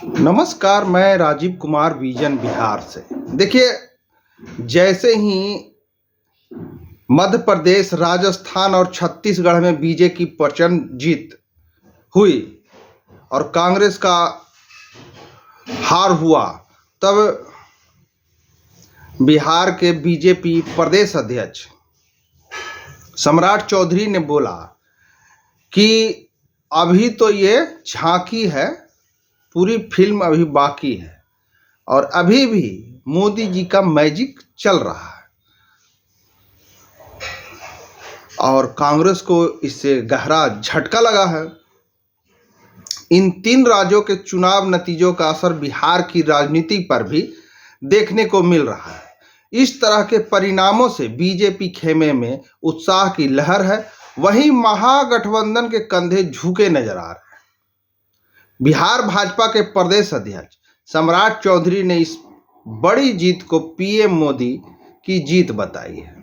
नमस्कार, मैं राजीव कुमार विजन बिहार से। देखिए, जैसे ही मध्य प्रदेश, राजस्थान और छत्तीसगढ़ में बीजेपी की प्रचंड जीत हुई और कांग्रेस का हार हुआ, तब बिहार के बीजेपी प्रदेश अध्यक्ष सम्राट चौधरी ने बोला कि अभी तो ये झांकी है, पूरी फिल्म अभी बाकी है और अभी भी मोदी जी का मैजिक चल रहा है। और कांग्रेस को इससे गहरा झटका लगा है। इन 3 राज्यों के चुनाव नतीजों का असर बिहार की राजनीति पर भी देखने को मिल रहा है। इस तरह के परिणामों से बीजेपी खेमे में उत्साह की लहर है, वहीं महागठबंधन के कंधे झुके नजर आ रहे हैं। बिहार भाजपा के प्रदेश अध्यक्ष सम्राट चौधरी ने इस बड़ी जीत को पीएम मोदी की जीत बताई है।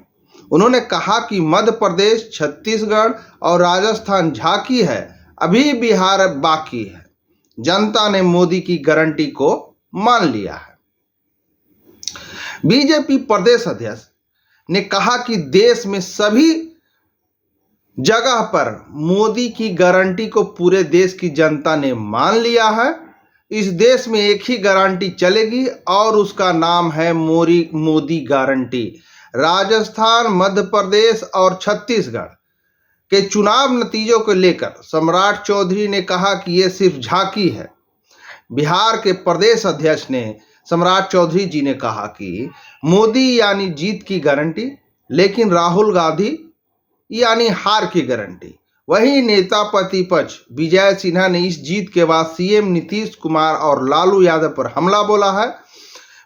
उन्होंने कहा कि मध्य प्रदेश, छत्तीसगढ़ और राजस्थान झांकी है, अभी बिहार बाकी है। जनता ने मोदी की गारंटी को मान लिया है। बीजेपी प्रदेश अध्यक्ष ने कहा कि देश में सभी जगह पर मोदी की गारंटी को पूरे देश की जनता ने मान लिया है। इस देश में एक ही गारंटी चलेगी और उसका नाम है मोदी गारंटी। राजस्थान, मध्य प्रदेश और छत्तीसगढ़ के चुनाव नतीजों को लेकर सम्राट चौधरी ने कहा कि यह सिर्फ झांकी है। बिहार के प्रदेश अध्यक्ष ने सम्राट चौधरी जी ने कहा कि मोदी यानी जीत की गारंटी, लेकिन राहुल गांधी यानी हार की गारंटी। वहीं नेता प्रतिपक्ष विजय सिन्हा ने इस जीत के बाद सीएम नीतीश कुमार और लालू यादव पर हमला बोला है।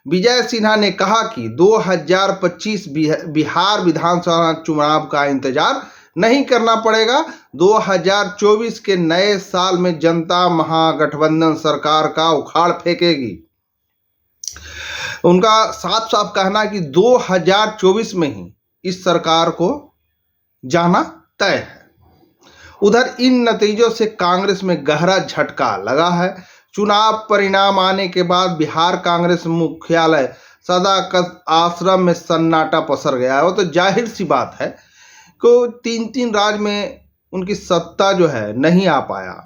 विजय सिन्हा ने कहा कि 2025 बिहार विधानसभा चुनाव का इंतजार नहीं करना पड़ेगा। 2024 के नए साल में जनता महागठबंधन सरकार का उखाड़ फेंकेगी। उनका साफ साफ कहना है कि 2024 में ही इस सरकार को जाना तय है। उधर इन नतीजों से कांग्रेस में गहरा झटका लगा है। चुनाव परिणाम आने के बाद बिहार कांग्रेस मुख्यालय सदाकत आश्रम में सन्नाटा पसर गया है। वो तो जाहिर सी बात है कि 3 राज्य में उनकी सत्ता जो है नहीं आ पाया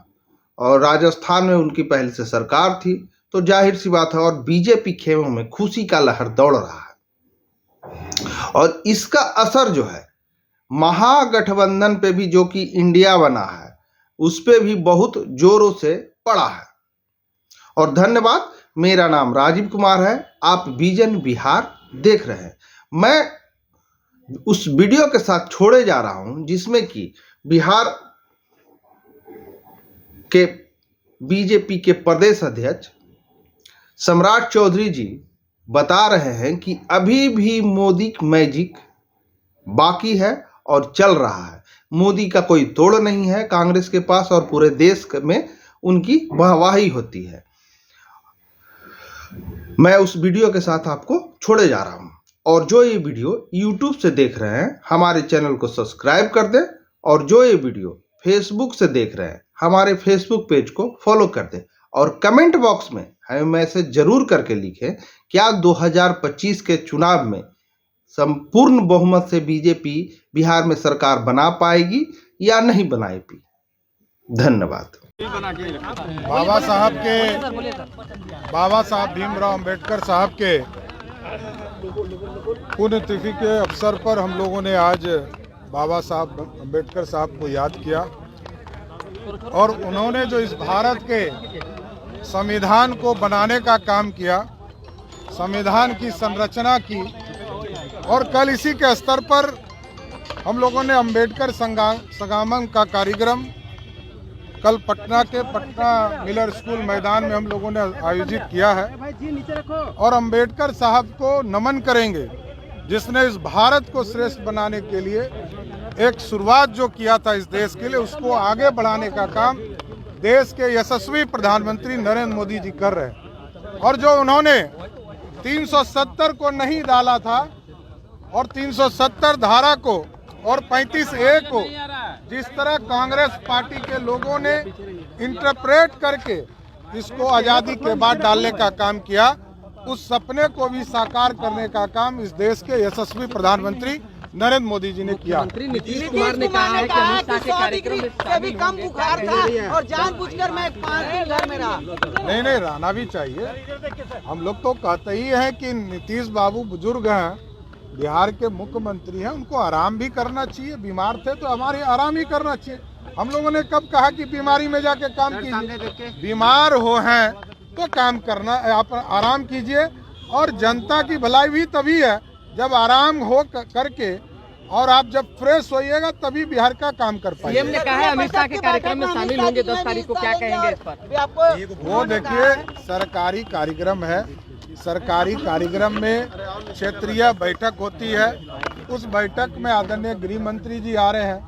और राजस्थान में उनकी पहले से सरकार थी, तो जाहिर सी बात है। और बीजेपी खेमों में खुशी का लहर दौड़ रहा है और इसका असर जो है महागठबंधन पे भी, जो कि इंडिया बना है, उस पे भी बहुत जोरों से पड़ा है। और धन्यवाद। मेरा नाम राजीव कुमार है, आप विजन बिहार देख रहे हैं। मैं उस वीडियो के साथ छोड़े जा रहा हूं जिसमें कि बिहार के बीजेपी के प्रदेश अध्यक्ष सम्राट चौधरी जी बता रहे हैं कि अभी भी मोदी मैजिक बाकी है और चल रहा है। मोदी का कोई तोड़ नहीं है कांग्रेस के पास और पूरे देश में उनकी वाहवाही होती है। मैं उस वीडियो के साथ आपको छोड़े जा रहा हूं। और जो ये वीडियो YouTube से देख रहे हैं, हमारे चैनल को सब्सक्राइब कर दें। और जो ये वीडियो फेसबुक से देख रहे हैं, हमारे फेसबुक पेज को फॉलो कर दें। और कमेंट बॉक्स में हमें मैसेज जरूर करके लिखें, क्या 2025 के चुनाव में संपूर्ण बहुमत से बीजेपी बिहार में सरकार बना पाएगी या नहीं बनाएगी। धन्यवाद। बाबा साहब भीमराव अंबेडकर साहब के पुण्यतिथि के अवसर पर हम लोगों ने आज बाबा साहब अंबेडकर साहब को याद किया और उन्होंने जो इस भारत के संविधान को बनाने का काम किया, संविधान की संरचना की। और कल इसी के स्तर पर हम लोगों ने अंबेडकर संगमम का कार्यक्रम कल पटना मिलर स्कूल मैदान में हम लोगों ने आयोजित किया है। और अंबेडकर साहब को नमन करेंगे जिसने इस भारत को श्रेष्ठ बनाने के लिए एक शुरुआत जो किया था इस देश के लिए, उसको आगे बढ़ाने का काम देश के यशस्वी प्रधानमंत्री नरेंद्र मोदी जी कर रहे हैं। और जो उन्होंने 370 को नहीं डाला था और 370 धारा को और 35A को जिस तरह कांग्रेस पार्टी के लोगों ने इंटरप्रेट करके इसको आज़ादी के बाद डालने का काम किया, उस सपने को भी साकार करने का काम इस देश के यशस्वी प्रधानमंत्री नरेंद्र मोदी जी ने किया। मंत्री नीतीश कुमार ने कहा है कि अमित शाह के कार्यक्रम में से भी कम बुखार था और जानबूझकर मैं 5 दिन घर में रहा। नहीं रहना भी चाहिए। हम लोग तो कहते ही हैं कि नीतीश बाबू बुजुर्ग हैं, बिहार के मुख्यमंत्री हैं, उनको आराम भी करना चाहिए। बीमार थे तो हमारे आराम ही करना चाहिए। हम लोगों ने कब कहा कि बीमारी में जाके काम कीजिए? बीमार हो हैं तो काम करना, आप आराम कीजिए। और जनता की भलाई भी तभी है जब आराम हो करके और आप जब फ्रेश होइएगा तभी बिहार का काम कर पाएंगे। सीएम ने कहा है अमित शाह के कार्यक्रम में शामिल होंगे 10 तारीख को, क्या कहेंगे इस पर? वो देखिए, सरकारी कार्यक्रम है, सरकारी कार्यक्रम में क्षेत्रीय बैठक होती है। उस बैठक में आदरणीय गृह मंत्री जी आ रहे हैं।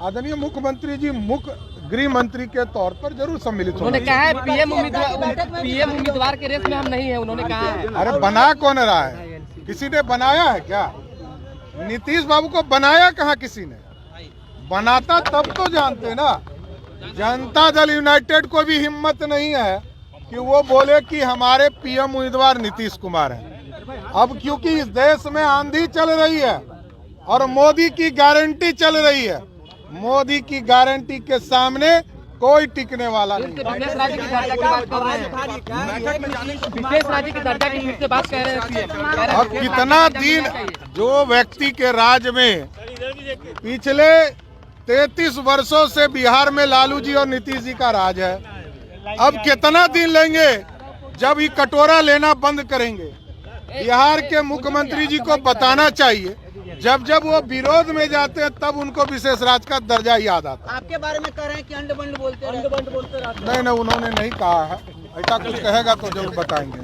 आदरणीय मुख्यमंत्री जी मुख्य गृह मंत्री के तौर पर जरूर सम्मिलित उन्होंने कहा है पीएम उम्मीदवार के रेस में हम नहीं है, उन्होंने कहा है। अरे बना कौन रहा है? किसी ने बनाया है क्या? नीतीश बाबू को बनाया कहाँ किसी ने? बनाता तब तो जानते ना। जनता दल यूनाइटेड को भी हिम्मत नहीं है कि वो बोले कि हमारे पीएम उम्मीदवार नीतीश कुमार हैं। अब क्योंकि इस देश में आंधी चल रही है और मोदी की गारंटी चल रही है, मोदी की गारंटी के सामने कोई टिकने वाला नहीं। विशेष राज्य की दर्जा की बात कर रहे हैं, विशेष राज्य की दर्जा की फिर से बात कह रहे हैं। और कितना दिन जो व्यक्ति के राज में पिछले 33 वर्षों से बिहार में लालू जी और नीतीश जी का राज है, अब कितना दिन लेंगे जब ये कटोरा लेना बंद करेंगे? बिहार के मुख्यमंत्री जी को बताना चाहिए, जब जब वो विरोध में जाते हैं तब उनको विशेष राज्य का दर्जा याद आता है। आपके बारे में कह रहे हैं कि अंड बंड बोलते रहते। नहीं, उन्होंने नहीं कहा है। ऐसा कुछ कहेगा तो जरूर बताएंगे।